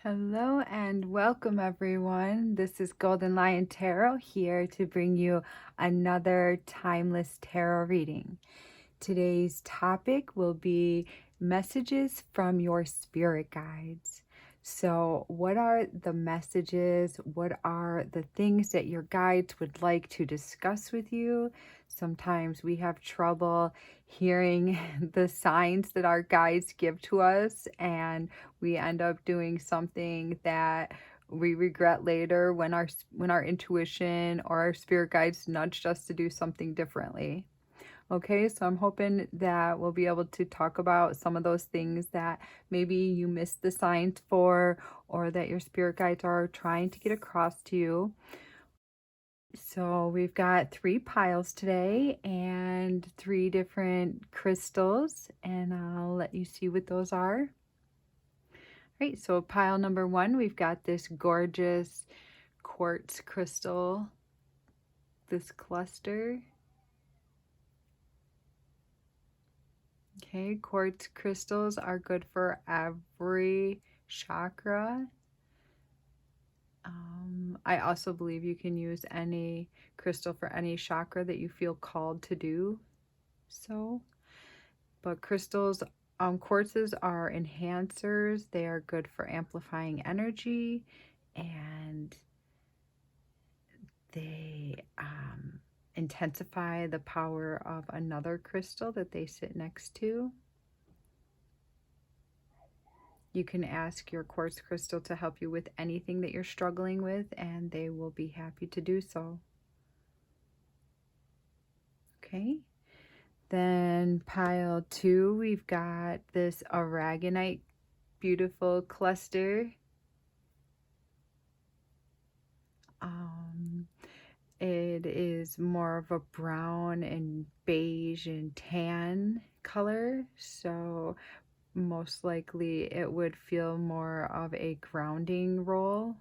Hello and welcome everyone. This is Golden Lion Tarot here to bring you another timeless tarot reading. Today's topic will be messages from your spirit guides. So, what are the messages? What are the things that your guides would like to discuss with you? Sometimes we have trouble hearing the signs that our guides give to us, and we end up doing something that we regret later when our intuition or our spirit guides nudged us to do something differently. Okay, so I'm hoping that we'll be able to talk about some of those things that maybe you missed the signs for, or that your spirit guides are trying to get across to you. So we've got 3 piles today and 3 different crystals, and I'll let you see what those are. All right, so pile number 1, we've got this gorgeous quartz crystal, this cluster. Okay, quartz crystals are good for every chakra. I also believe you can use any crystal for any chakra that you feel called to do so. But crystals, quartzes are enhancers. They are good for amplifying energy, and they intensify the power of another crystal that they sit next to. You can ask your quartz crystal to help you with anything that you're struggling with, and they will be happy to do so. Okay. Then pile 2, we've got this aragonite beautiful cluster. It is more of a brown and beige and tan color, so most likely it would feel more of a grounding role.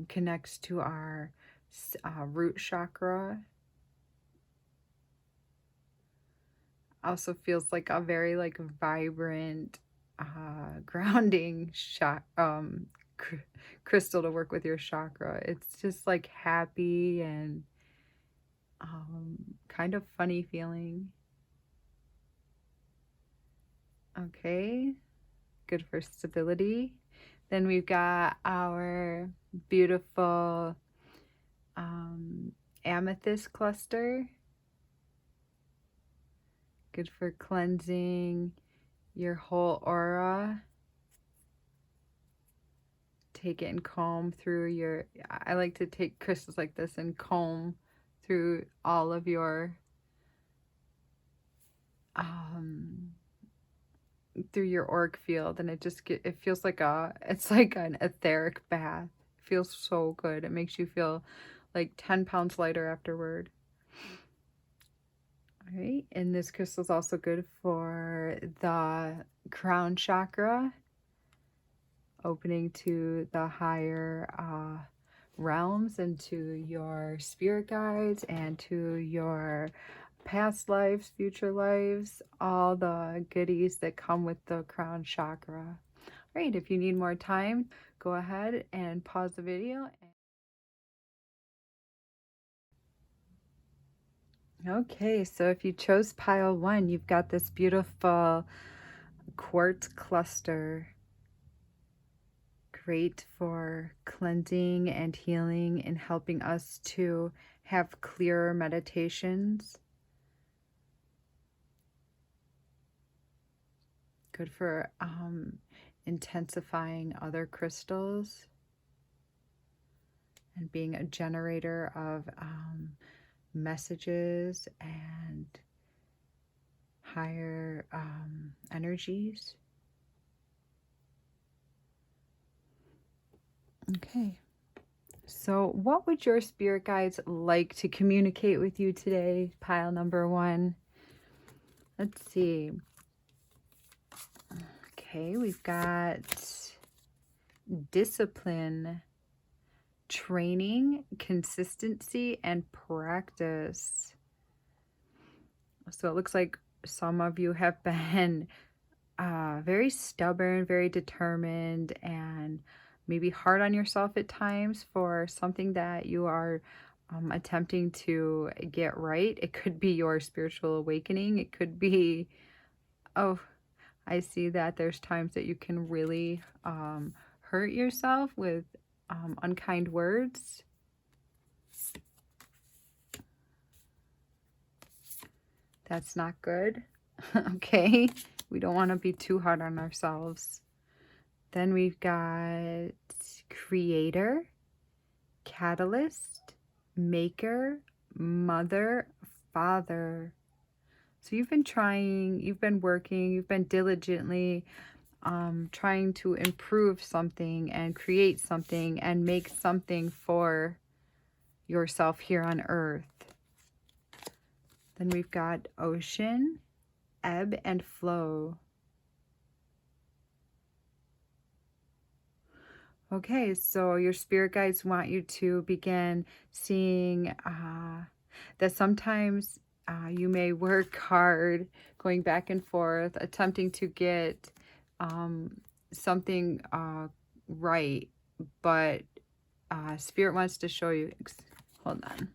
Connects to our root chakra. Also feels like a very vibrant grounding crystal to work with your chakra. It's just like happy and kind of funny feeling. Okay, good for stability. Then we've got our beautiful amethyst cluster. Good for cleansing your whole aura. Take it and comb through your, I like to take crystals like this and comb through all of your through your auric field, and it feels like it's like an etheric bath. It feels so good. It makes you feel like 10 pounds lighter afterward. All right, and this crystal is also good for the crown chakra, opening to the higher realms and to your spirit guides and to your past lives, future lives, all the goodies that come with the crown chakra. All right, if you need more time, go ahead and pause the video. Okay, so if you chose pile 1, you've got this beautiful quartz cluster. Great for cleansing and healing and helping us to have clearer meditations. Good for intensifying other crystals and being a generator of messages and higher energies. Okay, so what would your spirit guides like to communicate with you today? Pile number 1. Let's see. Okay, we've got discipline, training, consistency, and practice. So it looks like some of you have been very stubborn, very determined, and maybe hard on yourself at times for something that you are attempting to get right. It could be your spiritual awakening. It could be, oh, I see that there's times that you can really hurt yourself with unkind words. That's not good. Okay, we don't want to be too hard on ourselves. Then we've got creator, catalyst, maker, mother, father. So you've been trying, you've been working, you've been diligently trying to improve something and create something and make something for yourself here on earth. Then we've got ocean, ebb and flow. Okay, so your spirit guides want you to begin seeing that sometimes you may work hard, going back and forth, attempting to get something right, but Spirit wants to show you, hold on.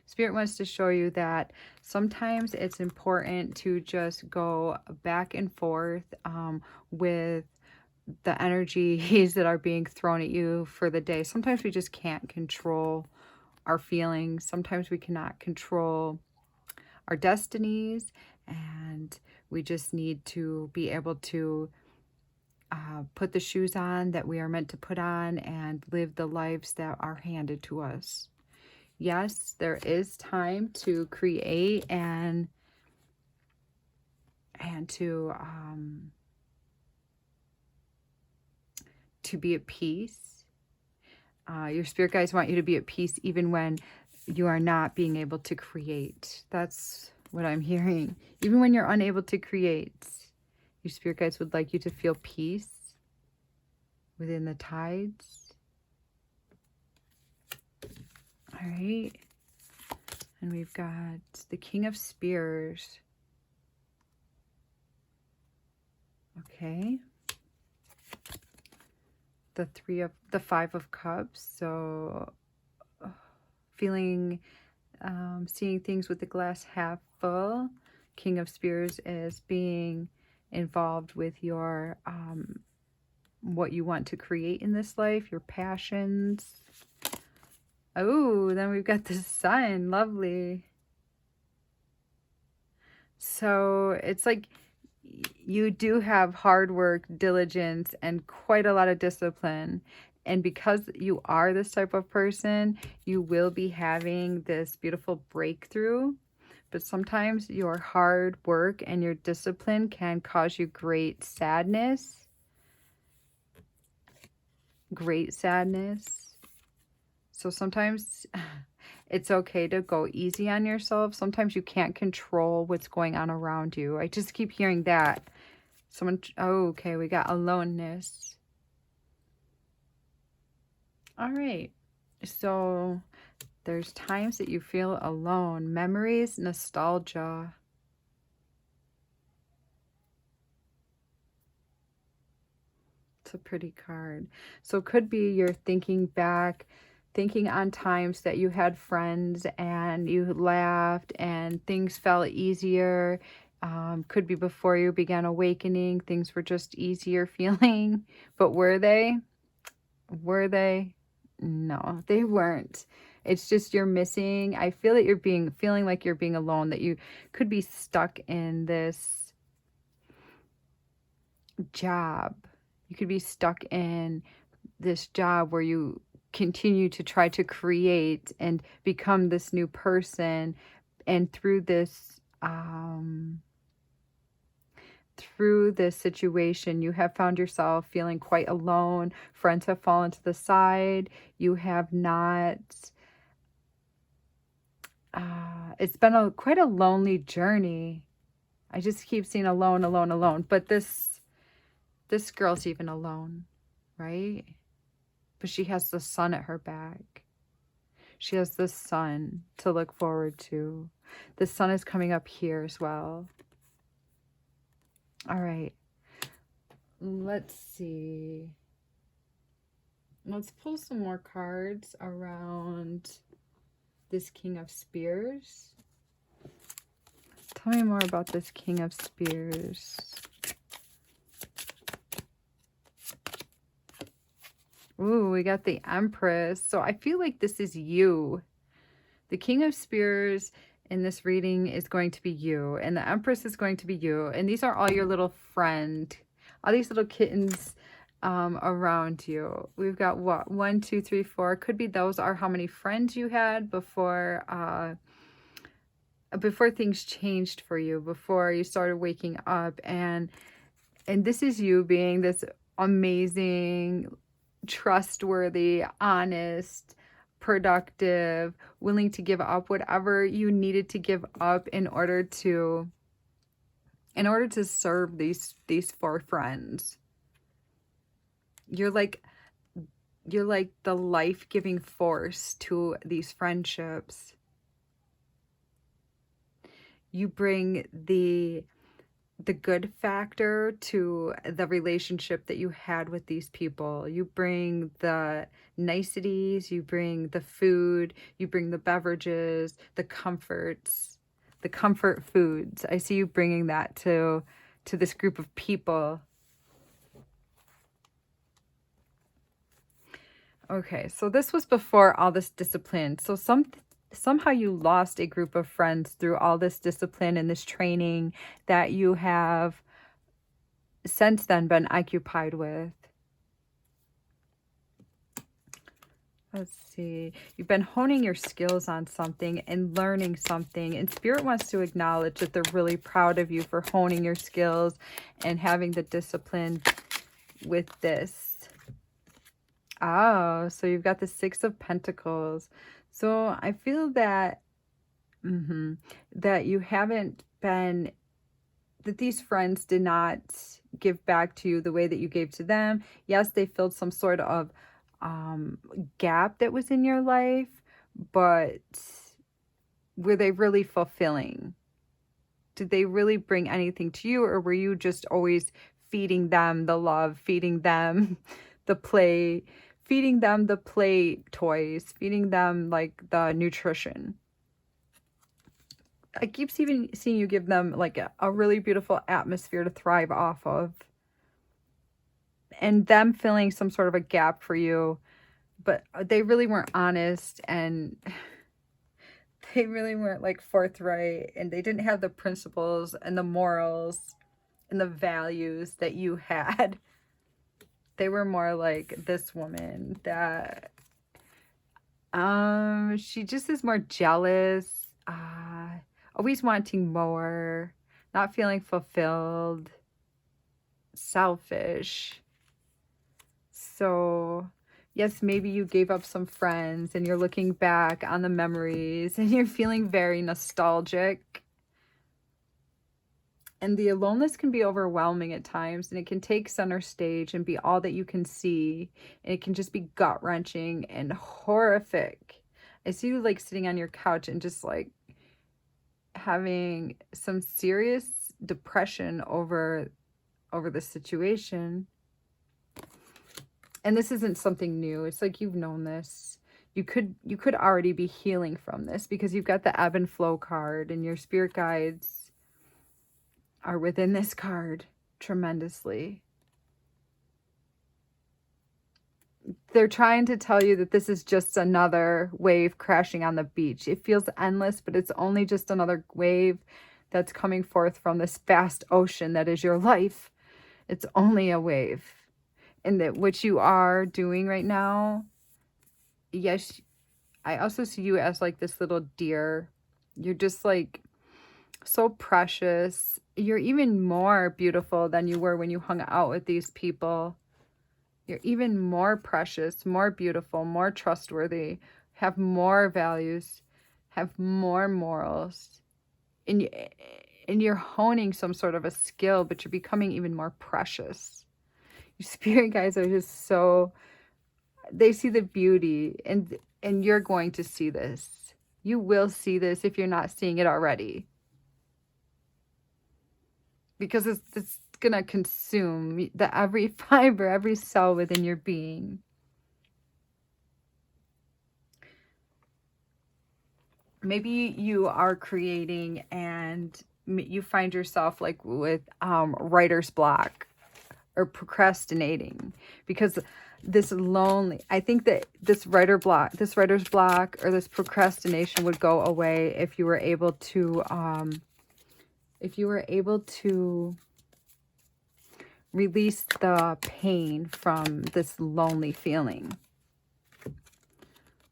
Spirit wants to show you that sometimes it's important to just go back and forth with the energies that are being thrown at you for the day. Sometimes we just can't control our feelings. Sometimes we cannot control our destinies, and we just need to be able to put the shoes on that we are meant to put on and live the lives that are handed to us. Yes, there is time to create and to be at peace. Your spirit guides want you to be at peace even when you are not being able to create. That's what I'm hearing. Even when you're unable to create, your spirit guides would like you to feel peace within the tides. All right. And we've got the King of Spears. Okay. The Five of Cups. So feeling, seeing things with the glass half full. King of Spears is being involved with your, what you want to create in this life, your passions. Oh, then we've got the Sun. Lovely. So it's like you do have hard work, diligence, and quite a lot of discipline. And because you are this type of person, you will be having this beautiful breakthrough. But sometimes your hard work and your discipline can cause you great sadness. Great sadness. So sometimes it's okay to go easy on yourself. Sometimes you can't control what's going on around you. I just keep hearing that. Someone, oh, okay, we got aloneness. All right. So there's times that you feel alone. Memories, nostalgia. It's a pretty card. So it could be you're thinking back, thinking on times that you had friends and you laughed and things felt easier. Could be before you began awakening, things were just easier feeling. But were they? Were they? No, they weren't. It's just you're missing. I feel that you're feeling like you're being alone, that you could be stuck in this job. You could be stuck in this job where you continue to try to create and become this new person. And through this situation, you have found yourself feeling quite alone. Friends have fallen to the side. You have not, it's been quite a lonely journey. I just keep seeing alone, alone, alone. But this girl's even alone, right? But she has the sun at her back. She has the sun to look forward to. The sun is coming up here as well. All right. let's see. Let's pull some more cards around this King of Spears. Tell me more about this King of Spears. Ooh, we got the Empress. So I feel like this is you. The King of Spears in this reading is going to be you. And the Empress is going to be you. And these are all your little friend. All these little kittens around you. We've got what? 1, 2, 3, 4. Could be those are how many friends you had before things changed for you, before you started waking up. And this is you being this amazing, trustworthy, honest, productive, willing to give up whatever you needed to give up in order to serve these 4 friends. You're like the life-giving force to these friendships. You bring the good factor to the relationship that you had with these people. You bring the niceties, you bring the food, you bring the beverages, the comforts, the comfort foods. I see you bringing that to this group of people. Okay, so this was before all this discipline. So somehow you lost a group of friends through all this discipline and this training that you have since then been occupied with. Let's see. You've been honing your skills on something and learning something. And Spirit wants to acknowledge that they're really proud of you for honing your skills and having the discipline with this. Oh, so you've got the 6 of Pentacles. So I feel that that you haven't been, that these friends did not give back to you the way that you gave to them. Yes, they filled some sort of gap that was in your life, but were they really fulfilling? Did they really bring anything to you, or were you just always feeding them the love, feeding them the play, feeding them the play toys, feeding them like the nutrition? I keep seeing you give them like a really beautiful atmosphere to thrive off of. And them filling some sort of a gap for you, but they really weren't honest, and they really weren't like forthright, and they didn't have the principles and the morals and the values that you had. They were more like this woman that she just is more jealous, always wanting more, not feeling fulfilled, selfish. So yes, maybe you gave up some friends and you're looking back on the memories and you're feeling very nostalgic. And the aloneness can be overwhelming at times, and it can take center stage and be all that you can see. And it can just be gut-wrenching and horrific. I see you like sitting on your couch and just like having some serious depression over the situation. And this isn't something new. It's like you've known this. You could already be healing from this because you've got the ebb and flow card, and your spirit guides are within this card tremendously. They're trying to tell you that this is just another wave crashing on the beach. It feels endless, but it's only just another wave that's coming forth from this vast ocean that is your life. It's only a wave. And that what you are doing right now, yes, I also see you as like this little deer. You're just like so precious. You're even more beautiful than you were when you hung out with these people. You're even more precious, more beautiful, more trustworthy, have more values, have more morals. And you're honing some sort of a skill, but you're becoming even more precious. Your spirit guides are just so, they see the beauty, and you're going to see this. You will see this if you're not seeing it already. Because it's going to consume every fiber, every cell within your being. Maybe you are creating and you find yourself like with writer's block or procrastinating because I think that this writer's block or this procrastination would go away if you were able to release the pain from this lonely feeling.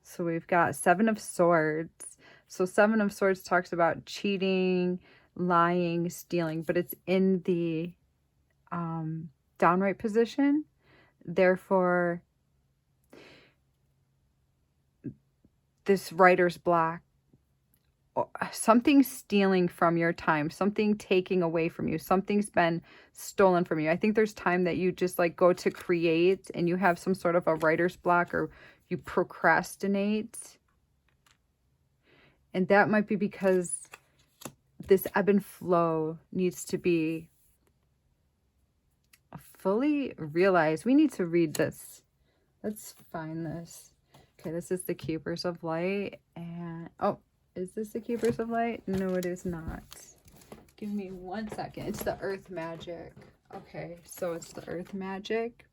So we've got Seven of Swords. So Seven of Swords talks about cheating, lying, stealing, but it's in the downright position. Therefore, this writer's block, something stealing from your time, something taking away from you, something's been stolen from you. I think there's time that you just like go to create and you have some sort of a writer's block or you procrastinate. And that might be because this ebb and flow needs to be fully realized. We need to read this. Let's find this. Okay, this is the Keepers of Light. And, oh, is this the Keepers of Light? No, it is not. Give me 1 second. It's the Earth Magic. Okay, so it's the Earth Magic.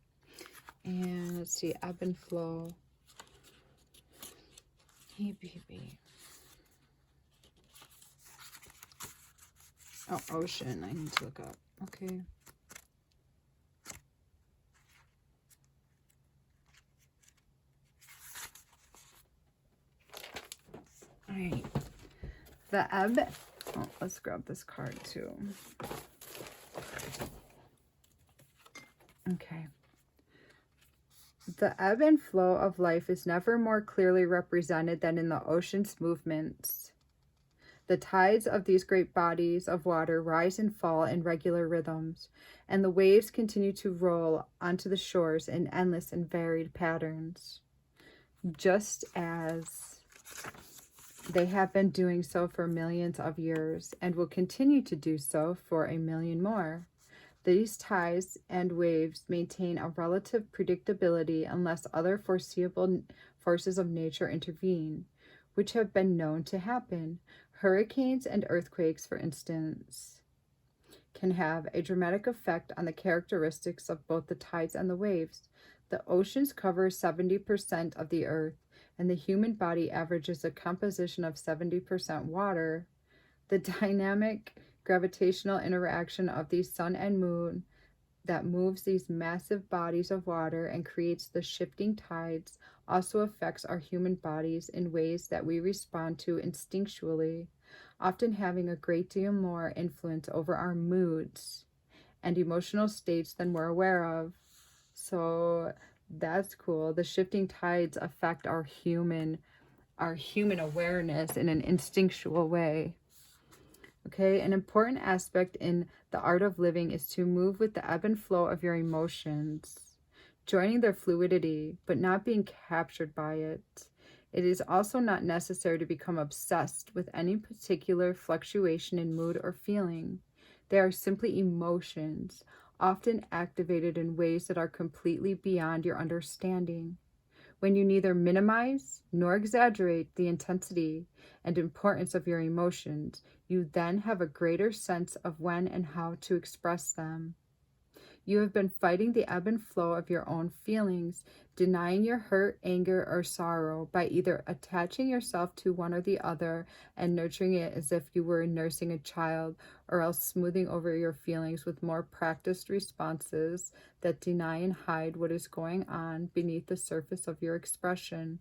And let's see, ebb and flow. Hey, baby. Oh, ocean. I need to look up. Okay. All right. The ebb. Oh, let's grab this card too. Okay. The ebb and flow of life is never more clearly represented than in the ocean's movements. The tides of these great bodies of water rise and fall in regular rhythms, and the waves continue to roll onto the shores in endless and varied patterns, just as they have been doing so for millions of years and will continue to do so for a million more. These tides and waves maintain a relative predictability unless other foreseeable forces of nature intervene, which have been known to happen. Hurricanes and earthquakes, for instance, can have a dramatic effect on the characteristics of both the tides and the waves. The oceans cover 70% of the earth, and the human body averages a composition of 70% water. The dynamic gravitational interaction of the sun and moon that moves these massive bodies of water and creates the shifting tides also affects our human bodies in ways that we respond to instinctually, often having a great deal more influence over our moods and emotional states than we're aware of. So that's cool. The shifting tides affect our human awareness in an instinctual way. Okay, an important aspect in the art of living is to move with the ebb and flow of your emotions, joining their fluidity, but not being captured by it. It is also not necessary to become obsessed with any particular fluctuation in mood or feeling. They are simply emotions, often activated in ways that are completely beyond your understanding. When you neither minimize nor exaggerate the intensity and importance of your emotions, you then have a greater sense of when and how to express them. You have been fighting the ebb and flow of your own feelings, denying your hurt, anger, or sorrow by either attaching yourself to one or the other and nurturing it as if you were nursing a child, or else smoothing over your feelings with more practiced responses that deny and hide what is going on beneath the surface of your expression.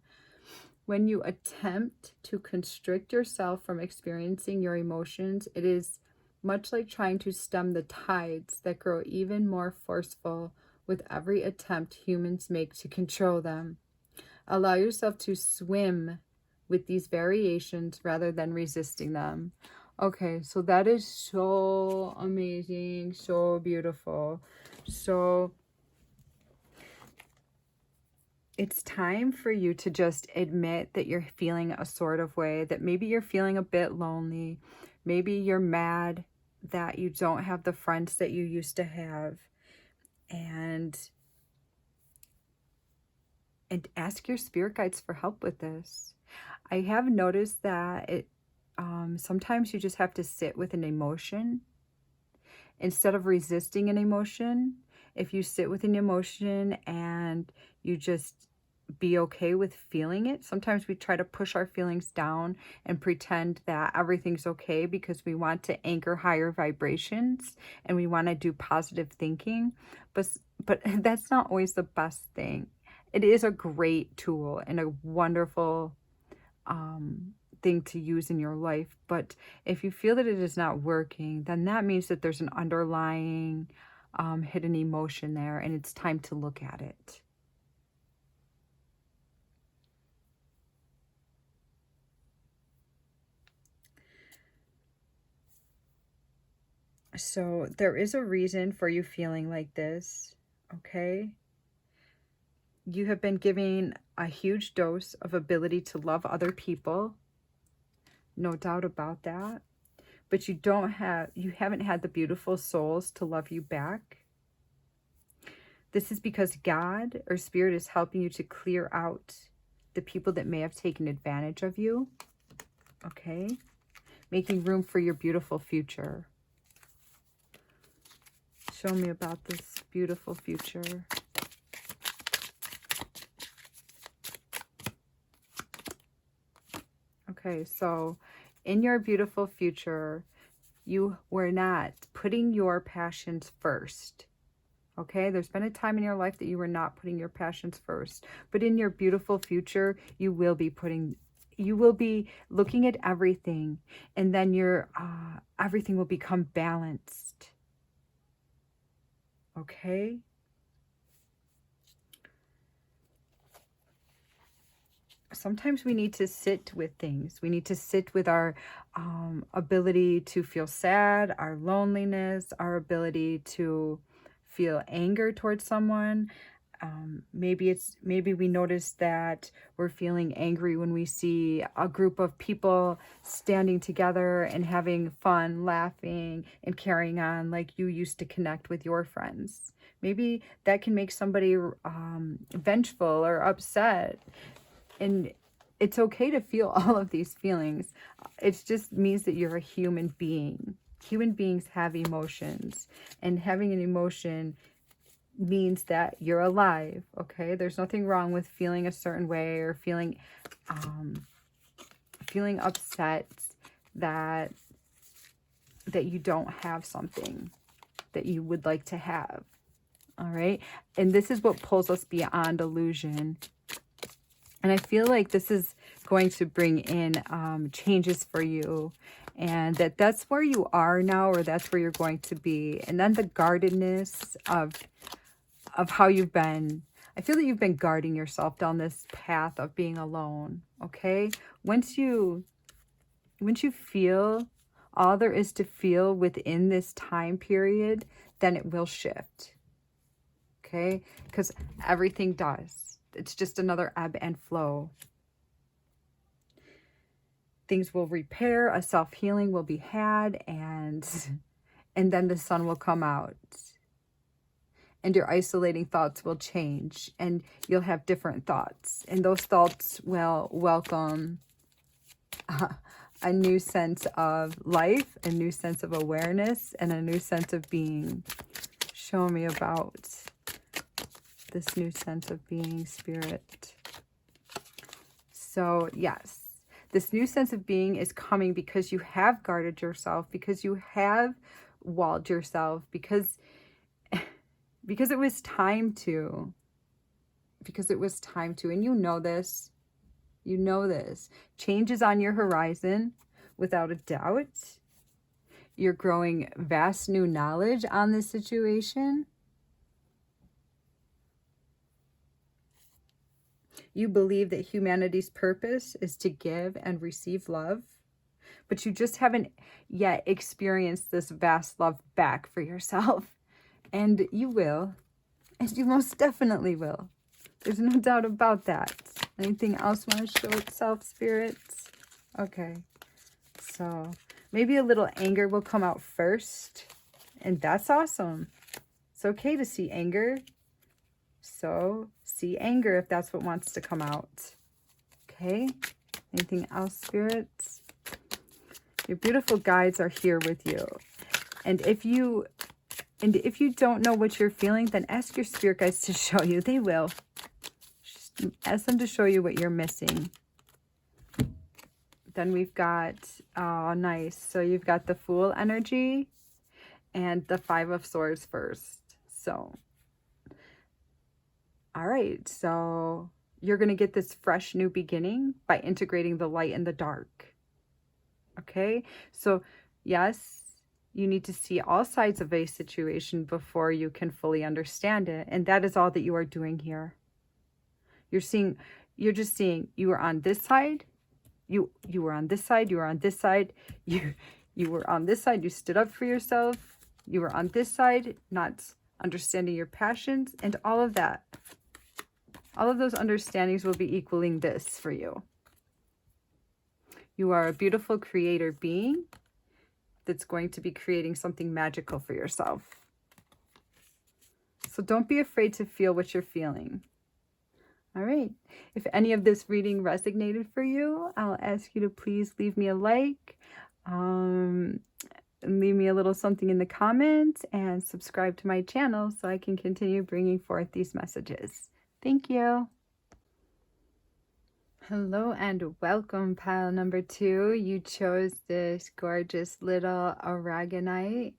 When you attempt to constrict yourself from experiencing your emotions, it is much like trying to stem the tides that grow even more forceful with every attempt humans make to control them. Allow yourself to swim with these variations rather than resisting them. Okay, so that is so amazing, so beautiful. So it's time for you to just admit that you're feeling a sort of way, that maybe you're feeling a bit lonely, maybe you're mad, that you don't have the friends that you used to have. And ask your spirit guides for help with this. I have noticed that sometimes you just have to sit with an emotion instead of resisting an emotion. If you sit with an emotion and you just be okay with feeling it. Sometimes we try to push our feelings down and pretend that everything's okay because we want to anchor higher vibrations and we want to do positive thinking. But that's not always the best thing. It is a great tool and a wonderful thing to use in your life. But if you feel that it is not working, then that means that there's an underlying hidden emotion there, and it's time to look at it. So there is a reason for you feeling like this, okay? You have been given a huge dose of ability to love other people. No doubt about that. But you haven't had the beautiful souls to love you back. This is because God or Spirit is helping you to clear out the people that may have taken advantage of you, okay? Making room for your beautiful future. Show me about this beautiful future. Okay, so in your beautiful future, you were not putting your passions first. Okay, there's been a time in your life that you were not putting your passions first. But in your beautiful future, you will be looking at everything, and then everything will become balanced. Okay? Sometimes we need to sit with things. We need to sit with our ability to feel sad, our loneliness, our ability to feel anger towards someone. Maybe we notice that we're feeling angry when we see a group of people standing together and having fun, laughing, and carrying on like you used to connect with your friends. Maybe that can make somebody vengeful or upset. And it's okay to feel all of these feelings. It just means that you're a human being. Human beings have emotions, and having an emotion means that you're alive, okay? There's nothing wrong with feeling a certain way or feeling upset that you don't have something that you would like to have, all right? And this is what pulls us beyond illusion. And I feel like this is going to bring in changes for you, and that's where you are now, or that's where you're going to be. And then the guardedness of how you've been. I feel that you've been guarding yourself down this path of being alone, okay? Once you feel all there is to feel within this time period, then it will shift, okay? Because everything does. It's just another ebb and flow. Things will repair, a self-healing will be had, and then the sun will come out. And your isolating thoughts will change, and you'll have different thoughts. And those thoughts will welcome a new sense of life, a new sense of awareness, and a new sense of being. Show me about this new sense of being, Spirit. So, yes, this new sense of being is coming because you have guarded yourself, because you have walled yourself, because it was time to. Because it was time to. And you know this. You know this. Change is on your horizon, without a doubt. You're growing vast new knowledge on this situation. You believe that humanity's purpose is to give and receive love, but you just haven't yet experienced this vast love back for yourself. And you will. And you most definitely will. There's no doubt about that. Anything else want to show itself, spirits? Okay. So Maybe a little anger will come out first, and that's awesome. It's okay to see anger. So see anger if that's what wants to come out. Okay? Anything else, spirits? Your beautiful guides are here with you. And if you don't know what you're feeling, then ask your spirit guides to show you. They will. Just ask them to show you what you're missing. Then we've got, oh, nice. So you've got the Fool energy and the Five of Swords first. So, all right. So you're going to get this fresh new beginning by integrating the light and the dark. Okay? So, yes, you need to see all sides of a situation before you can fully understand it. And that is all that you are doing here. You're just seeing you were on this side. You were on this side, you were on this side, you were on this side, you stood up for yourself, you were on this side, not understanding your passions, and all of that. All of those understandings will be equaling this for you. You are a beautiful creator being that's going to be creating something magical for yourself. So don't be afraid to feel what you're feeling. All right. If any of this reading resonated for you, I'll ask you to please leave me a like, and leave me a little something in the comments, and subscribe to my channel so I can continue bringing forth these messages. Thank you. Hello and welcome, pile number 2. You chose this gorgeous little aragonite.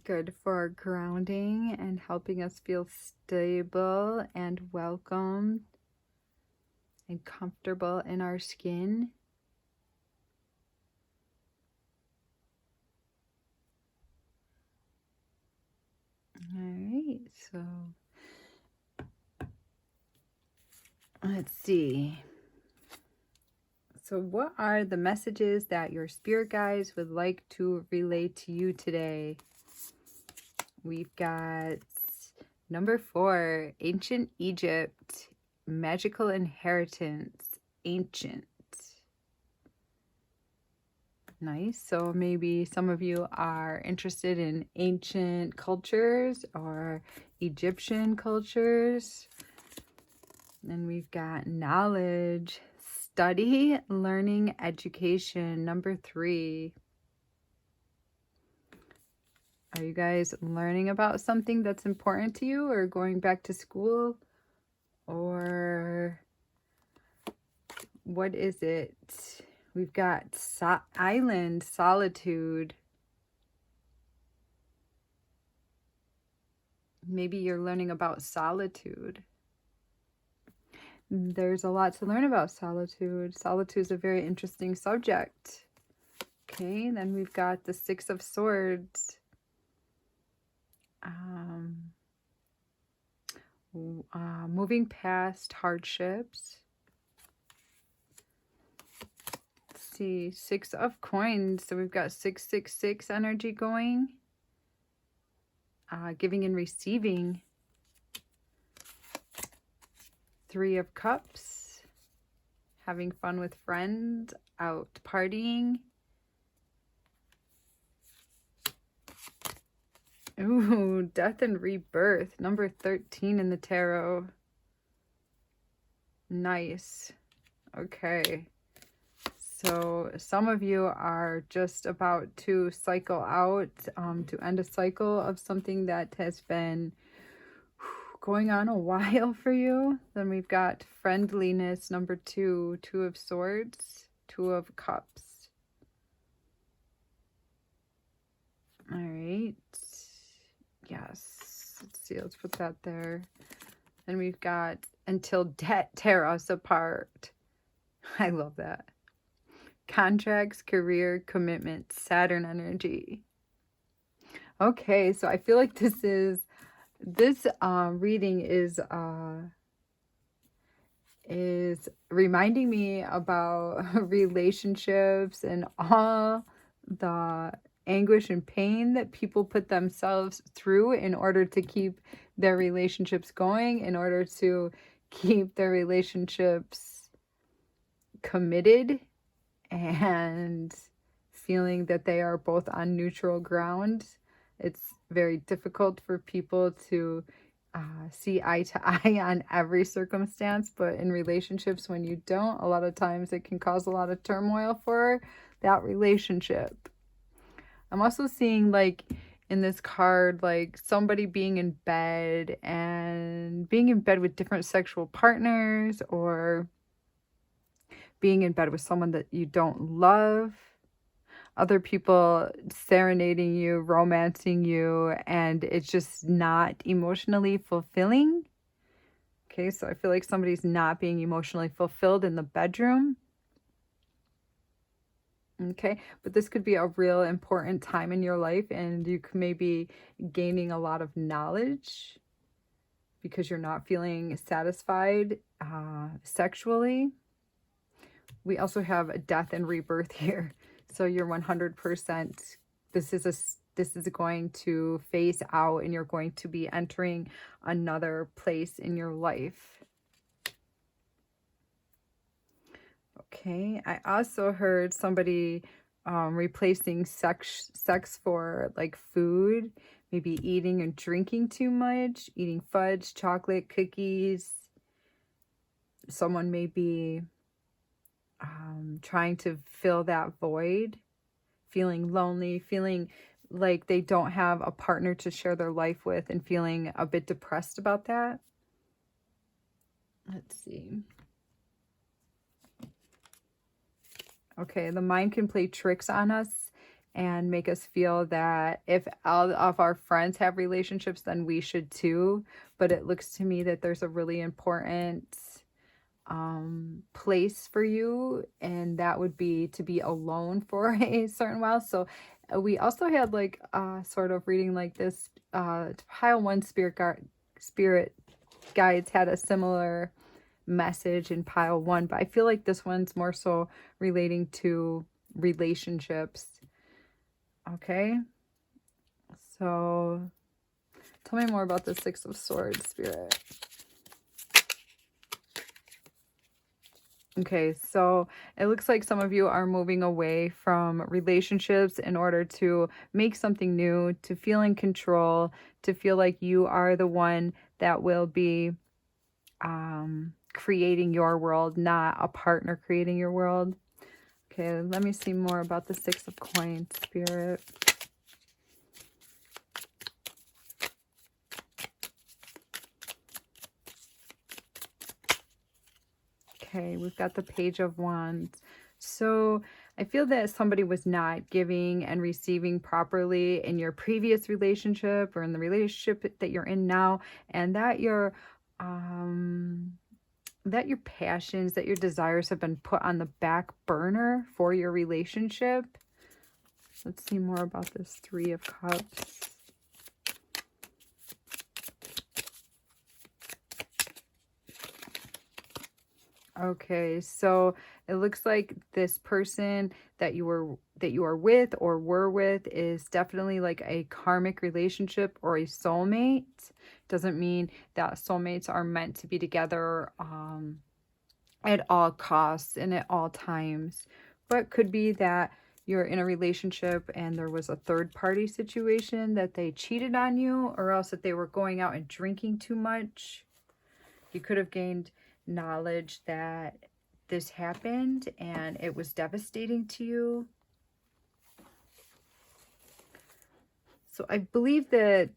Good for grounding and helping us feel stable and welcomed and comfortable in our skin. All right, so let's see. So what are the messages that your spirit guides would like to relay to you today? We've got number 4, ancient Egypt, magical inheritance, ancient. Nice. So maybe some of you are interested in ancient cultures or Egyptian cultures. Then we've got knowledge, study, learning, education, number 3. Are you guys learning about something that's important to you, or going back to school? Or what is it? We've got island, solitude. Maybe you're learning about solitude. There's a lot to learn about solitude. Solitude is a very interesting subject. Okay, then we've got the 6 of Swords. Moving past hardships. Let's see, 6 of Coins. So we've got 666 energy going. Giving and receiving. 3 of Cups. Having fun with friends. Out partying. Ooh, death and rebirth. Number 13 in the tarot. Nice. Okay. So some of you are just about to cycle out, to end a cycle of something that has been going on a while for you. Then we've got friendliness, number 2, 2 of Swords, 2 of Cups. All right. Yes, let's see, let's put that there. Then we've got until death tear us apart. I love that. Contracts, career, commitment, Saturn energy. Okay, so I feel like this reading is reminding me about relationships and all the anguish and pain that people put themselves through in order to keep their relationships going, in order to keep their relationships committed and feeling that they are both on neutral ground. It's very difficult for people to see eye to eye on every circumstance, but in relationships, when you don't, a lot of times it can cause a lot of turmoil for that relationship. I'm also seeing, like, in this card, like somebody being in bed and being in bed with different sexual partners, or being in bed with someone that you don't love, other people serenading you, romancing you, and it's just not emotionally fulfilling. Okay, so I feel like somebody's not being emotionally fulfilled in the bedroom. Okay, but this could be a real important time in your life, and you could maybe gaining a lot of knowledge because you're not feeling satisfied sexually. We also have a death and rebirth here. So you're 100%, this is going to phase out, and you're going to be entering another place in your life. Okay, I also heard somebody replacing sex for like food, maybe eating and drinking too much, eating fudge, chocolate, cookies. Someone may be trying to fill that void, feeling lonely, feeling like they don't have a partner to share their life with, and feeling a bit depressed about that. Let's see. Okay, the mind can play tricks on us and make us feel that if all of our friends have relationships, then we should too. But it looks to me that there's a really important place for you, and that would be to be alone for a certain while. So we also had like sort of reading like this pile one spirit guides had a similar message in pile one, but I feel like this one's more so relating to relationships. Okay, so tell me more about the Six of Swords, Spirit. Okay, so it looks like some of you are moving away from relationships in order to make something new, to feel in control, to feel like you are the one that will be creating your world, not a partner creating your world. Okay, let me see more about the Six of Coins, Spirit. Okay, we've got the Page of Wands. So I feel that somebody was not giving and receiving properly in your previous relationship or in the relationship that you're in now, and that your passions, that your desires have been put on the back burner for your relationship. Let's see more about this Three of Cups. Okay, so it looks like this person that you are with or were with is definitely like a karmic relationship or a soulmate. Doesn't mean that soulmates are meant to be together at all costs and at all times, but could be that you're in a relationship and there was a third party situation, that they cheated on you, or else that they were going out and drinking too much. You could have gained knowledge that this happened and it was devastating to you. So I believe that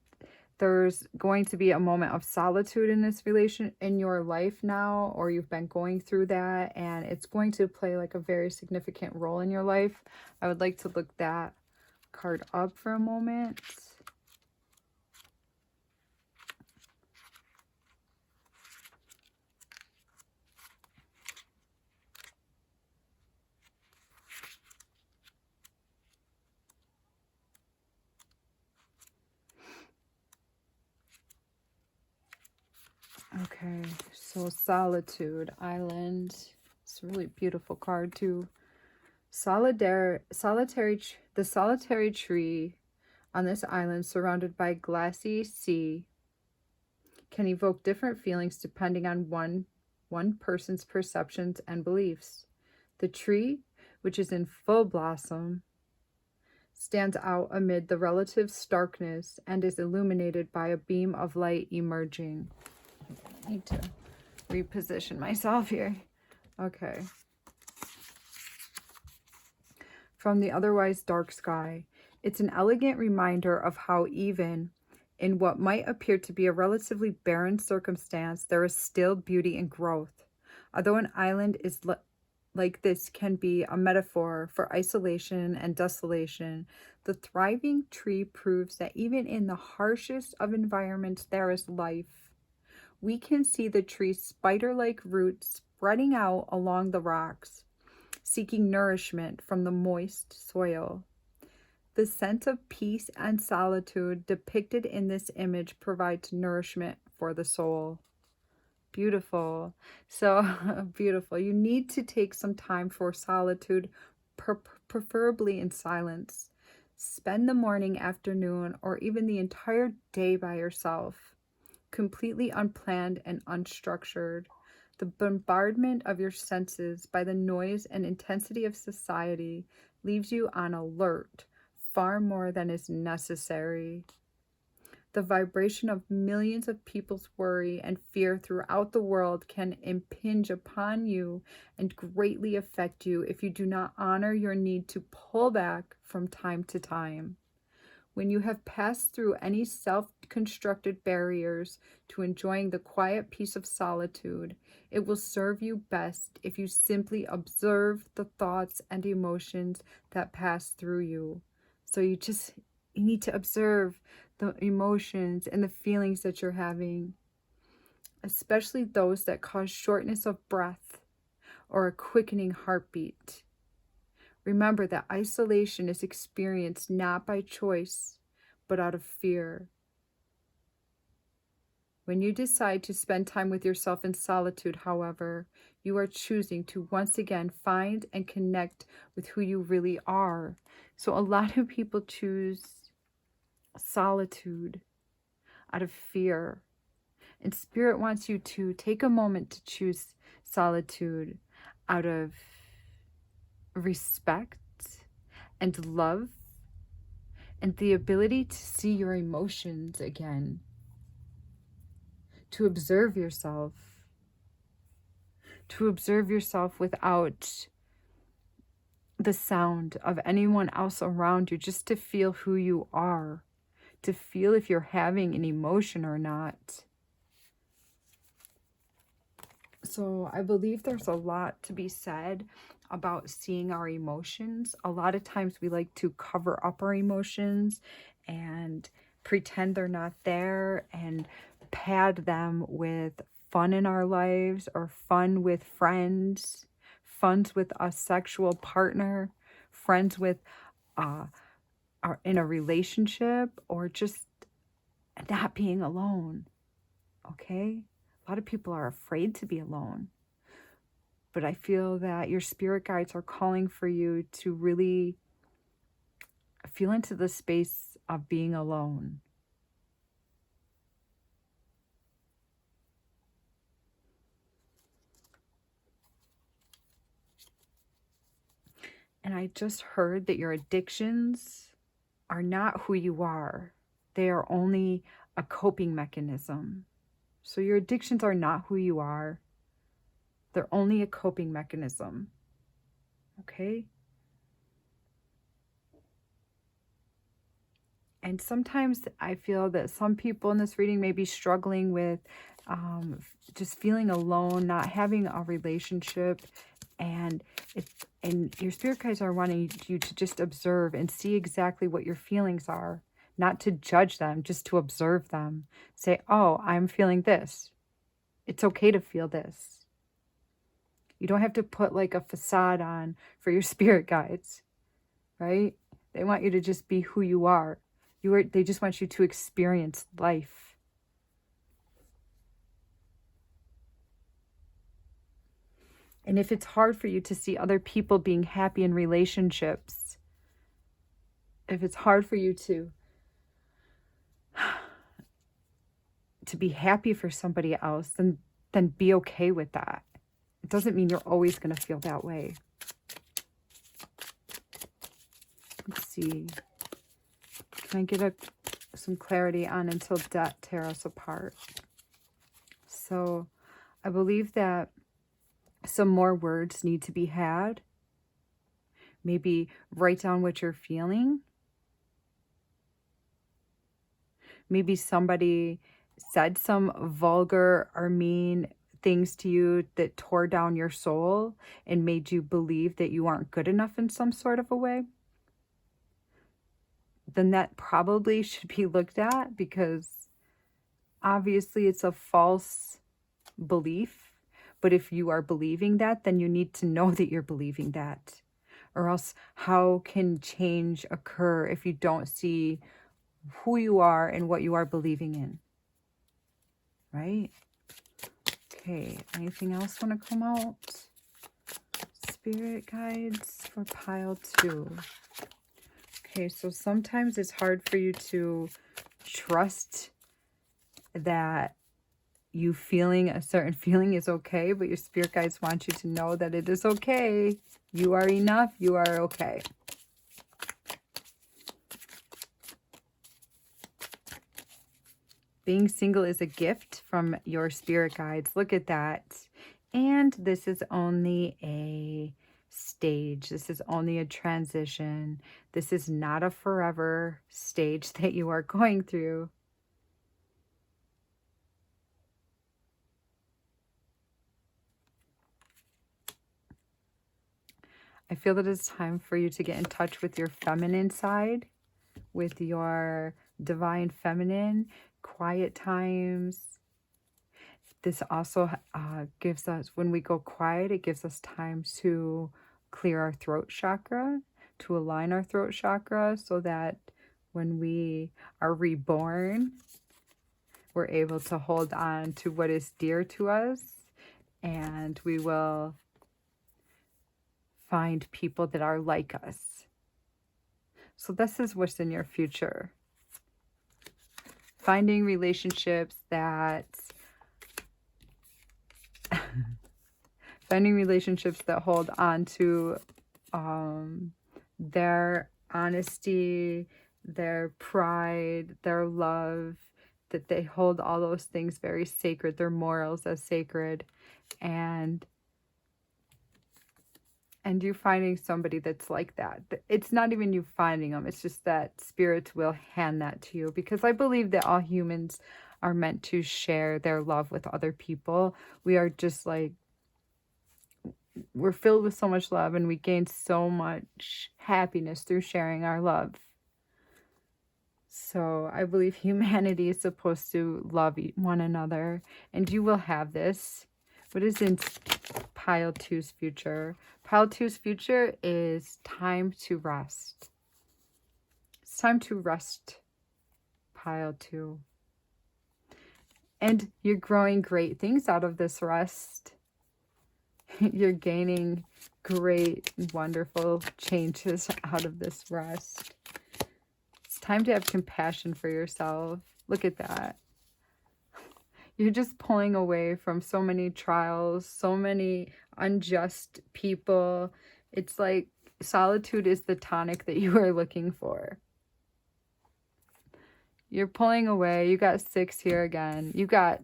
there's going to be a moment of solitude in this relation in your life now, or you've been going through that, and it's going to play like a very significant role in your life. I would like to look that card up for a moment. Okay, so Solitude Island. It's a really beautiful card too. The solitary tree on this island, surrounded by glassy sea, can evoke different feelings depending on one person's perceptions and beliefs. The tree, which is in full blossom, stands out amid the relative starkness and is illuminated by a beam of light emerging. I need to reposition myself here. Okay. From the otherwise dark sky, it's an elegant reminder of how even in what might appear to be a relatively barren circumstance, there is still beauty and growth. Although an island is like this can be a metaphor for isolation and desolation, the thriving tree proves that even in the harshest of environments, there is life. We can see the tree's spider-like roots spreading out along the rocks, seeking nourishment from the moist soil. The sense of peace and solitude depicted in this image provides nourishment for the soul. Beautiful. So beautiful. You need to take some time for solitude, preferably in silence. Spend the morning, afternoon, or even the entire day by yourself, completely unplanned and unstructured. The bombardment of your senses by the noise and intensity of society leaves you on alert far more than is necessary. The vibration of millions of people's worry and fear throughout the world can impinge upon you and greatly affect you if you do not honor your need to pull back from time to time. When you have passed through any self-constructed barriers to enjoying the quiet peace of solitude, it will serve you best if you simply observe the thoughts and emotions that pass through you. So you need to observe the emotions and the feelings that you're having, especially those that cause shortness of breath or a quickening heartbeat. Remember that isolation is experienced not by choice, but out of fear. When you decide to spend time with yourself in solitude, however, you are choosing to once again find and connect with who you really are. So a lot of people choose solitude out of fear. And Spirit wants you to take a moment to choose solitude out of respect and love and the ability to see your emotions again, to observe yourself without the sound of anyone else around you, just to feel who you are, to feel if you're having an emotion or not. So I believe there's a lot to be said about seeing our emotions. A lot of times we like to cover up our emotions and pretend they're not there and pad them with fun in our lives or fun with friends, fun with a sexual partner, friends with are in a relationship, or just not being alone. Okay? A lot of people are afraid to be alone. But I feel that your spirit guides are calling for you to really feel into the space of being alone. And I just heard that your addictions are not who you are. They are only a coping mechanism. So your addictions are not who you are. They're only a coping mechanism. Okay? And sometimes I feel that some people in this reading may be struggling with just feeling alone, not having a relationship. And your spirit guides are wanting you to just observe and see exactly what your feelings are. Not to judge them, just to observe them. Say, oh, I'm feeling this. It's okay to feel this. You don't have to put like a facade on for your spirit guides, right? They want you to just be who you are. They just want you to experience life. And if it's hard for you to see other people being happy in relationships, if it's hard for you to be happy for somebody else, then be okay with that. It doesn't mean you're always going to feel that way. Let's see. Can I get some clarity on until death tear us apart? So I believe that some more words need to be had. Maybe write down what you're feeling. Maybe somebody said some vulgar or mean things to you that tore down your soul and made you believe that you aren't good enough in some sort of a way. Then that probably should be looked at, because obviously it's a false belief. But if you are believing that, then you need to know that you're believing that. Or else how can change occur if you don't see who you are and what you are believing in? Right? Okay, anything else want to come out? Spirit guides for pile 2. Okay, so sometimes it's hard for you to trust that you feeling a certain feeling is okay, but your spirit guides want you to know that it is okay. You are enough. You are okay. Being single is a gift from your spirit guides. Look at that. And this is only a stage. This is only a transition. This is not a forever stage that you are going through. I feel that it's time for you to get in touch with your feminine side, with your divine feminine, quiet times. This also gives us, when we go quiet, it gives us time to clear our throat chakra, to align our throat chakra, so that when we are reborn, we're able to hold on to what is dear to us, and we will find people that are like us. So this is what's in your future. Finding relationships that hold on to their honesty, their pride, their love, that they hold all those things very sacred, their morals as sacred, and you finding somebody that's like that. It's not even you finding them, it's just that spirits will hand that to you, because I believe that all humans are meant to share their love with other people. We are just like, we're filled with so much love, and we gain so much happiness through sharing our love. So I believe humanity is supposed to love one another, and you will have this. What is in pile 2's future? Pile 2's future is time to rest. It's time to rest, pile 2. And you're growing great things out of this rest. You're gaining great, wonderful changes out of this rest. It's time to have compassion for yourself. Look at that. You're just pulling away from so many trials, so many unjust people. It's like solitude is the tonic that you are looking for. You're pulling away. You got 6 here again. You've got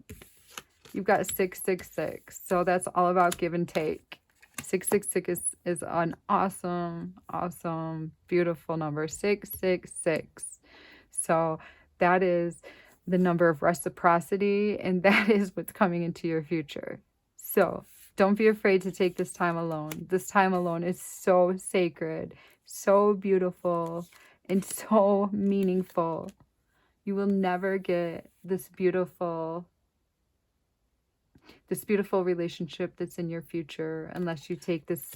666. So that's all about give and take. 666 is an awesome, beautiful number. 666. So that is the number of reciprocity, and that is what's coming into your future. So don't be afraid to take this time alone. This time alone is so sacred, so beautiful, and so meaningful. You will never get this beautiful relationship that's in your future unless you take this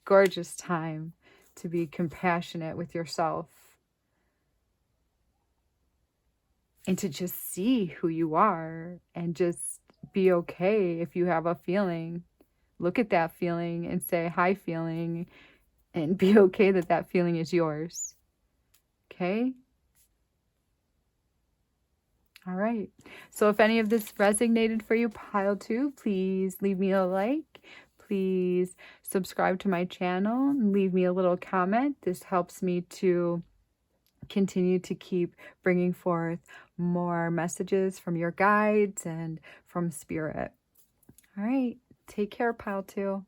gorgeous time to be compassionate with yourself and to just see who you are, and just be okay if you have a feeling. Look at that feeling and say, hi, feeling, and be okay that that feeling is yours. Okay? All right. So if any of this resonated for you, pile 2, please leave me a like. please subscribe to my channel and leave me a little comment. This helps me to continue to keep bringing forth more messages from your guides and from Spirit. All right, take care, Pile 2.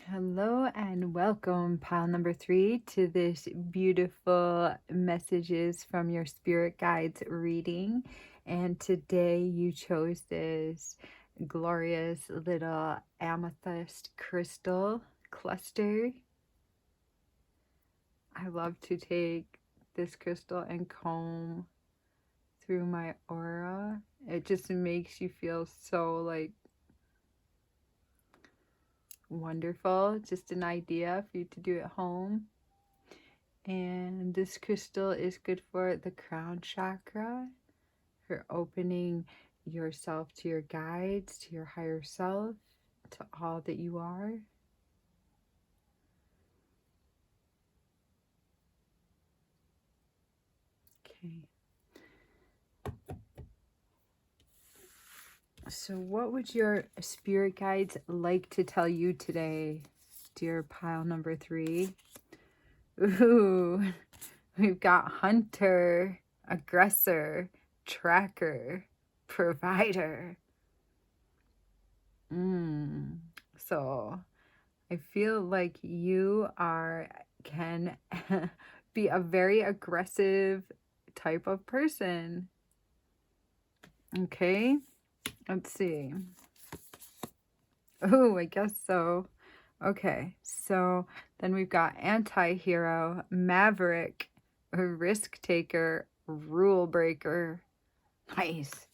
Hello and welcome, pile number 3, to this beautiful messages from your spirit guides reading. And today you chose this glorious little amethyst crystal cluster. I love to take this crystal and comb through my aura. It just makes you feel so like wonderful. Just an idea for you to do at home. And this crystal is good for the crown chakra, for opening yourself to your guides, to your higher self, to all that you are. Okay. So what would your spirit guides like to tell you today, dear pile number 3? Ooh, we've got hunter, aggressor, tracker, provider. So I feel like you can be a very aggressive type of person. Okay, let's see. Oh, I guess so. Okay, so then we've got anti-hero, maverick, risk taker, rule breaker. Nice.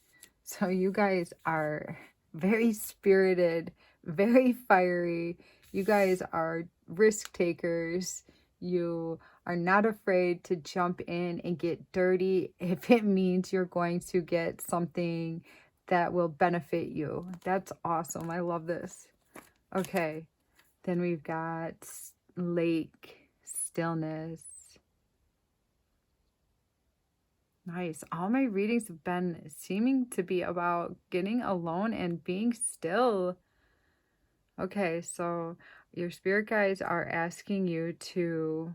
So you guys are very spirited, very fiery. You guys are risk takers. You are not afraid to jump in and get dirty if it means you're going to get something that will benefit you. That's awesome. I love this. Okay, then we've got lake, stillness. Nice. All my readings have been seeming to be about getting alone and being still. Okay, so your spirit guides are asking you to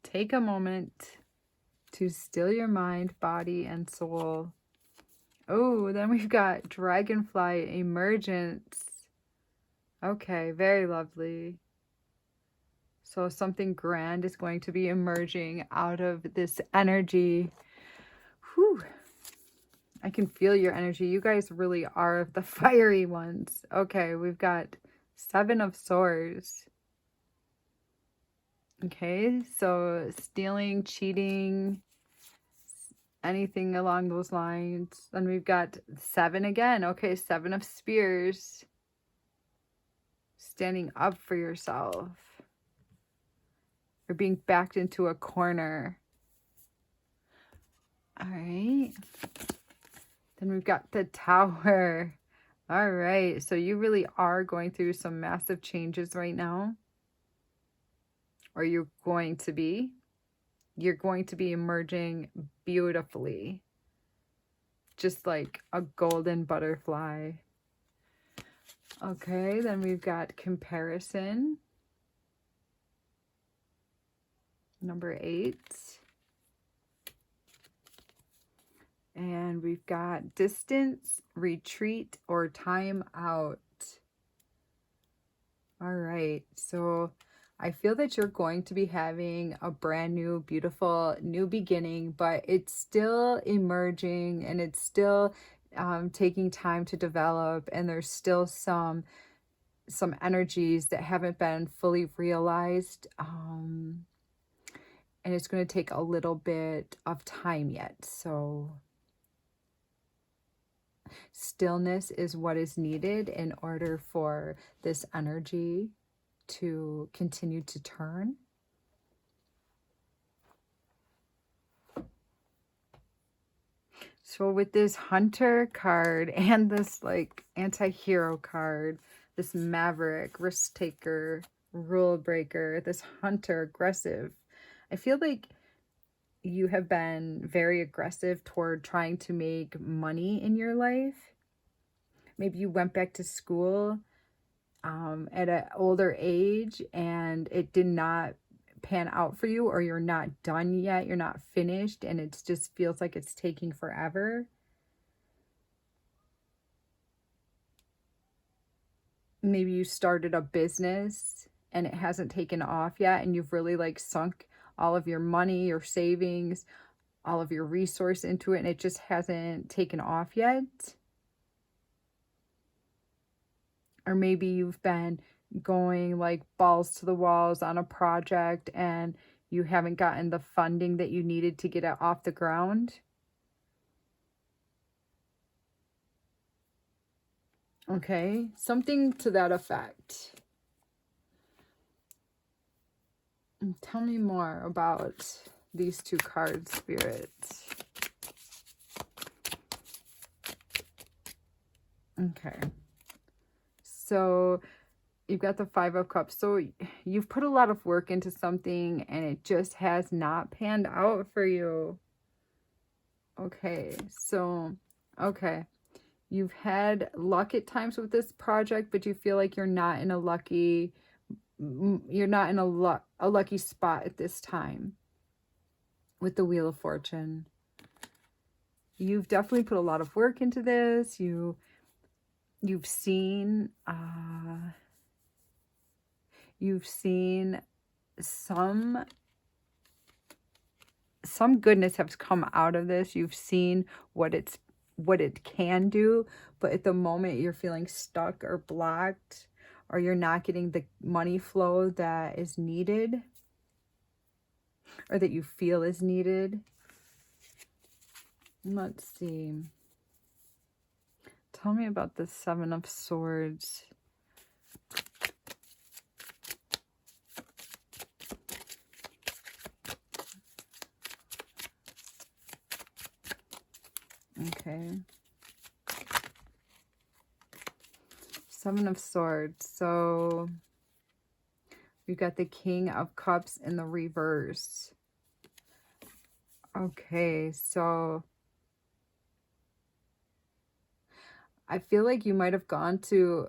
take a moment to still your mind, body, and soul. Oh, then we've got dragonfly emergence. Okay, very lovely. So something grand is going to be emerging out of this energy. Whew. I can feel your energy. You guys really are the fiery ones. Okay, we've got 7 of Swords. Okay, so stealing, cheating, anything along those lines. Then we've got 7 again. Okay, 7 of Spears. Standing up for yourself. Or being backed into a corner. All right. Then we've got the Tower. All right. So you really are going through some massive changes right now. Or you're going to be. You're going to be emerging beautifully. Just like a golden butterfly. Okay. Then we've got comparison. Number 8. And we've got distance, retreat, or time out. All right. So I feel that you're going to be having a brand new, beautiful new beginning, but it's still emerging and it's still taking time to develop. And there's still some energies that haven't been fully realized. And it's going to take a little bit of time yet. So stillness is what is needed in order for this energy to continue to turn. So with this hunter card and this like anti-hero card, this maverick, risk taker, rule breaker, this hunter, aggressive, I feel like you have been very aggressive toward trying to make money in your life. Maybe you went back to school at an older age and it did not pan out for you, or you're not done yet, you're not finished, and it just feels like it's taking forever. Maybe you started a business and it hasn't taken off yet, and you've really like sunk all of your money, your savings, all of your resource into it, and it just hasn't taken off yet. Or maybe you've been going like balls to the walls on a project and you haven't gotten the funding that you needed to get it off the ground. Okay, something to that effect. Tell me more about these two cards, Spirit. Okay. So you've got the Five of Cups. So you've put a lot of work into something and it just has not panned out for you. Okay. So, okay. You've had luck at times with this project, but you feel like you're not in a lucky spot at this time with the Wheel of Fortune. You've definitely put a lot of work into this. You've seen some goodness has come out of this. You've seen what it can do, but at the moment you're feeling stuck or blocked, or you're not getting the money flow that is needed, or that you feel is needed. Let's see. Tell me about the Seven of Swords. Okay. Seven of Swords. So we've got the King of Cups in the reverse. Okay, so I feel like you might have gone to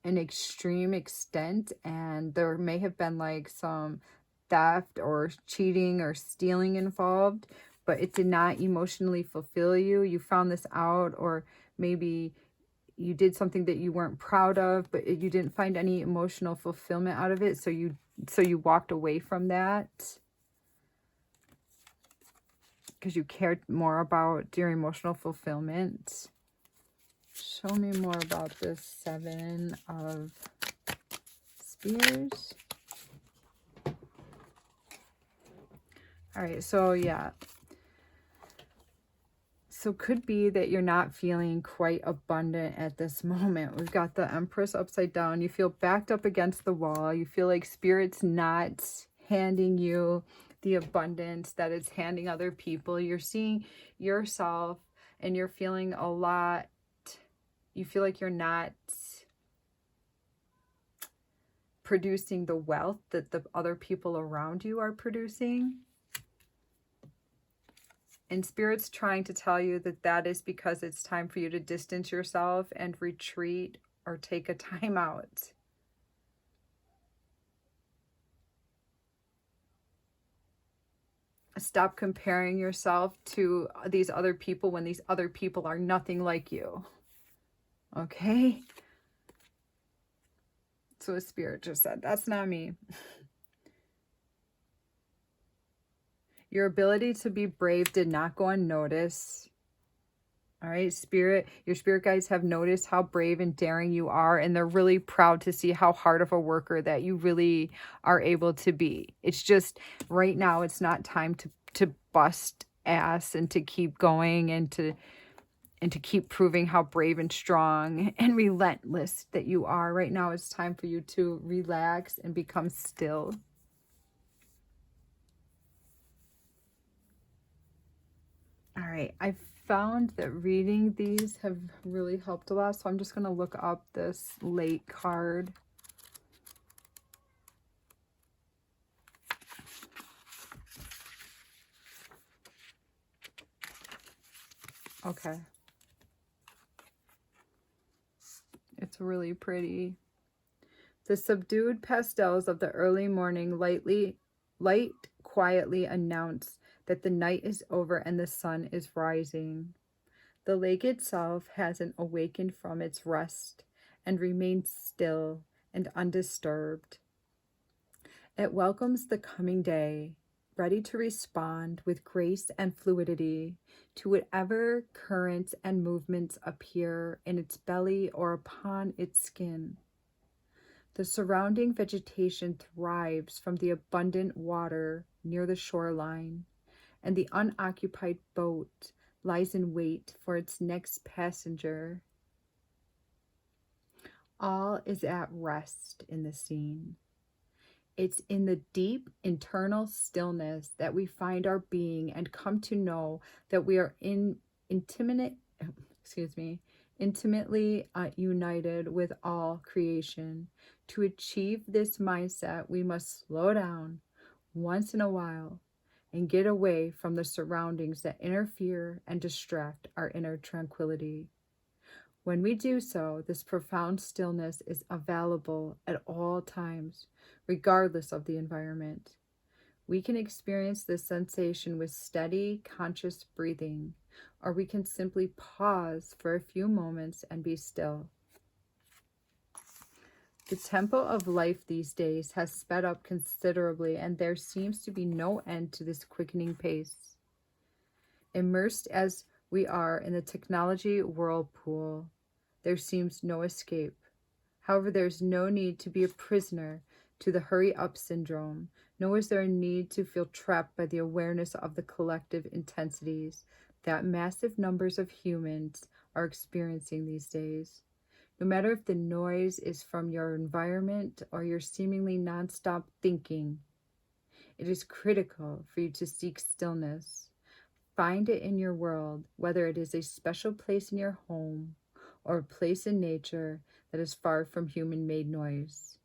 an extreme extent, and there may have been like some theft or cheating or stealing involved, but it did not emotionally fulfill you. You found this out, or maybe you did something that you weren't proud of, but you didn't find any emotional fulfillment out of it, so you walked away from that because you cared more about your emotional fulfillment. Show me more about this Seven of Spears. All right, so yeah. So could be that you're not feeling quite abundant at this moment. We've got the Empress upside down. You feel backed up against the wall. You feel like Spirit's not handing you the abundance that it's handing other people. You're seeing yourself and you're feeling a lot. You feel like you're not producing the wealth that the other people around you are producing. And Spirit's trying to tell you that that is because it's time for you to distance yourself and retreat or take a time out. Stop comparing yourself to these other people when these other people are nothing like you. Okay? So a Spirit just said, that's not me. Your ability to be brave did not go unnoticed. All right, Spirit, your spirit guides have noticed how brave and daring you are, and they're really proud to see how hard of a worker that you really are able to be. It's just right now, it's not time to bust ass and to keep going and to keep proving how brave and strong and relentless that you are. Right now, it's time for you to relax and become still. All right, I've found that reading these have really helped a lot, so I'm just going to look up this late card. Okay. That's really pretty. The subdued pastels of the early morning light quietly announce that the night is over and the sun is rising. The lake itself hasn't awakened from its rest and remains still and undisturbed. It welcomes the coming day, ready to respond with grace and fluidity to whatever currents and movements appear in its belly or upon its skin. The surrounding vegetation thrives from the abundant water near the shoreline, and the unoccupied boat lies in wait for its next passenger. All is at rest in the scene. It's in the deep internal stillness that we find our being and come to know that we are intimately united with all creation. To achieve this mindset, we must slow down once in a while and get away from the surroundings that interfere and distract our inner tranquility. When we do so, this profound stillness is available at all times, regardless of the environment. We can experience this sensation with steady, conscious breathing, or we can simply pause for a few moments and be still. The tempo of life these days has sped up considerably, and there seems to be no end to this quickening pace. Immersed as we are in the technology whirlpool, there seems no escape. However, there's no need to be a prisoner to the hurry-up syndrome, nor is there a need to feel trapped by the awareness of the collective intensities that massive numbers of humans are experiencing these days. No matter if the noise is from your environment or your seemingly nonstop thinking, it is critical for you to seek stillness. Find it in your world, whether it is a special place in your home or a place in nature that is far from human-made noise.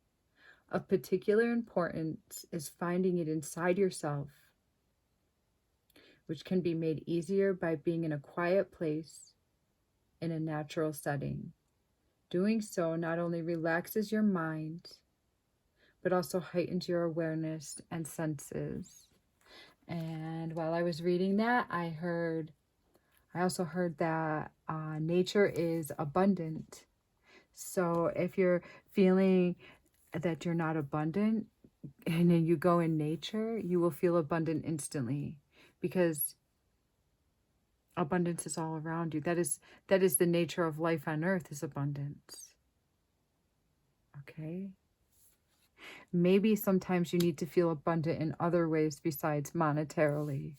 Of particular importance is finding it inside yourself, which can be made easier by being in a quiet place in a natural setting. Doing so not only relaxes your mind, but also heightens your awareness and senses. And while I was reading that, I also heard that nature is abundant. So if you're feeling that you're not abundant and then you go in nature, you will feel abundant instantly, because abundance is all around you. That is the nature of life on earth, is abundance. Okay? Maybe sometimes you need to feel abundant in other ways besides monetarily.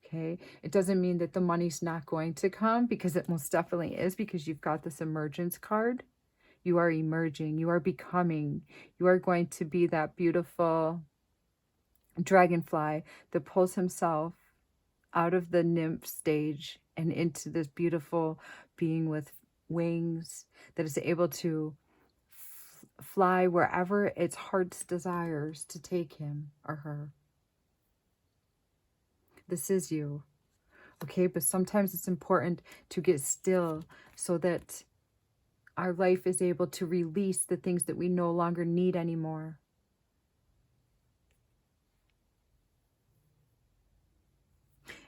Okay? It doesn't mean that the money's not going to come, because it most definitely is, because you've got this emergence card. You are emerging. You are becoming. You are going to be that beautiful dragonfly that pulls himself out of the nymph stage and into this beautiful being with wings that is able to fly wherever its heart's desires to take him or her. This is you. Okay, but sometimes it's important to get still so that our life is able to release the things that we no longer need anymore.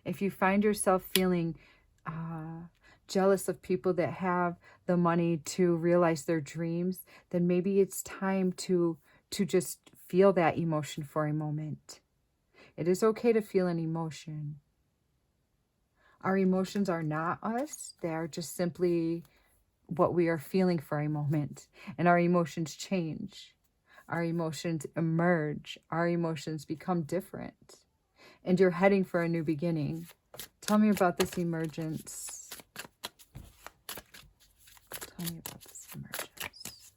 If you find yourself feeling jealous of people that have the money to realize their dreams, then maybe it's time to just feel that emotion for a moment. It is okay to feel an emotion. Our emotions are not us. They are just simply what we are feeling for a moment. And our emotions change. Our emotions emerge. Our emotions become different. And you're heading for a new beginning. Tell me about this emergence. Tell me about this emergence.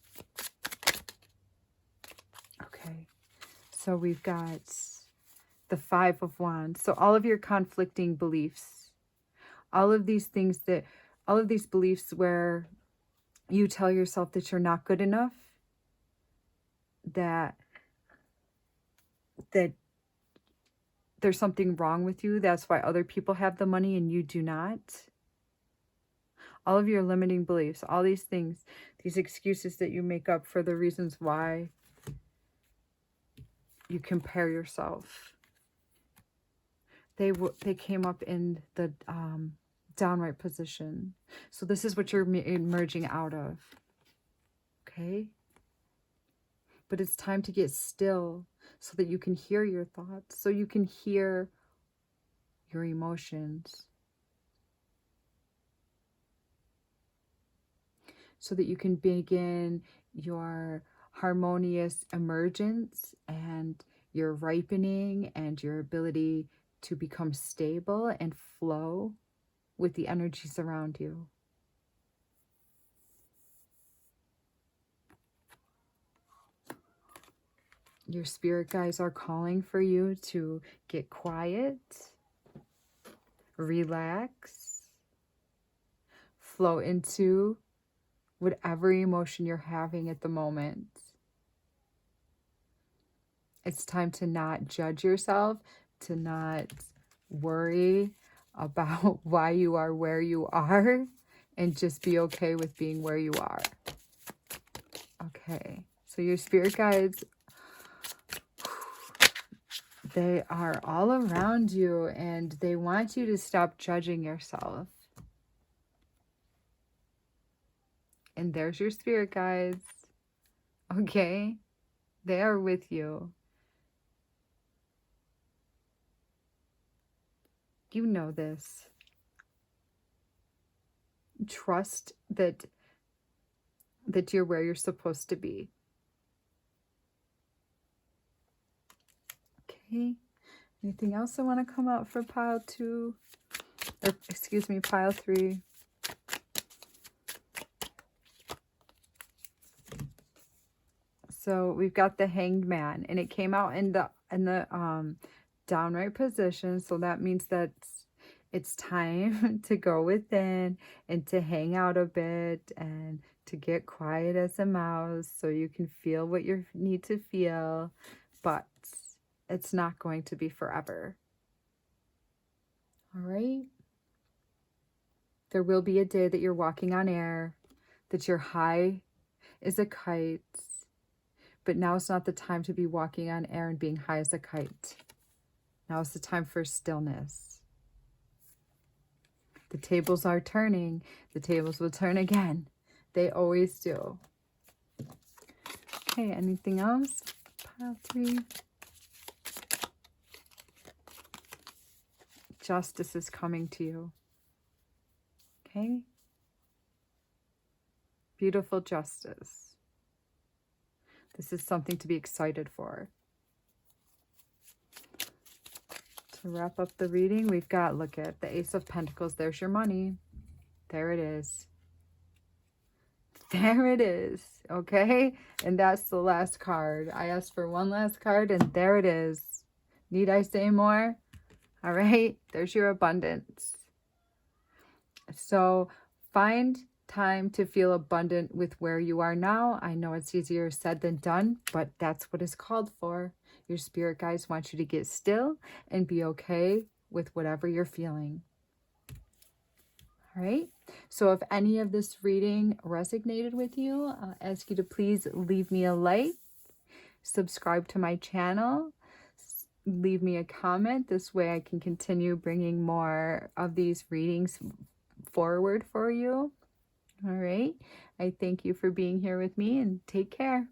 Okay. So we've got the Five of Wands. So all of your conflicting beliefs, all of these beliefs where you tell yourself that you're not good enough, that there's something wrong with you, that's why other people have the money and you do not. all of your limiting beliefs, all these things, these excuses that you make up for the reasons why you compare yourself. They came up in the downright position. So this is what you're emerging out of. Okay? But it's time to get still so that you can hear your thoughts, so you can hear your emotions, so that you can begin your harmonious emergence and your ripening and your ability to become stable and flow with the energies around you. Your spirit guides are calling for you to get quiet, relax, flow into whatever emotion you're having at the moment. It's time to not judge yourself, to not worry about why you are where you are, and just be okay with being where you are. Okay, so your spirit guides, they are all around you and they want you to stop judging yourself. And there's your spirit guides. Okay, they are with you. You know this. Trust that you're where you're supposed to be. Okay. Anything else I want to come out for pile 2? Or excuse me, pile 3. So we've got the Hanged Man, and it came out in the downright position. So that means that it's time to go within and to hang out a bit and to get quiet as a mouse so you can feel what you need to feel. But it's not going to be forever. All right? There will be a day that you're walking on air, that you're high as a kite. But now is not the time to be walking on air and being high as a kite. Now is the time for stillness. The tables are turning. The tables will turn again. They always do. Okay, anything else? Pile 3. Justice is coming to you. Okay? Beautiful justice. This is something to be excited for. To wrap up the reading, we've got, look at the Ace of Pentacles. There's your money. There it is. There it is. Okay? And that's the last card. I asked for one last card, and there it is. Need I say more? All right? There's your abundance. So find time to feel abundant with where you are now. I know it's easier said than done, but that's what it's called for. Your spirit guides want you to get still and be okay with whatever you're feeling. All right. So if any of this reading resonated with you, I'll ask you to please leave me a like, subscribe to my channel, leave me a comment. This way I can continue bringing more of these readings forward for you. All right. I thank you for being here with me, and take care.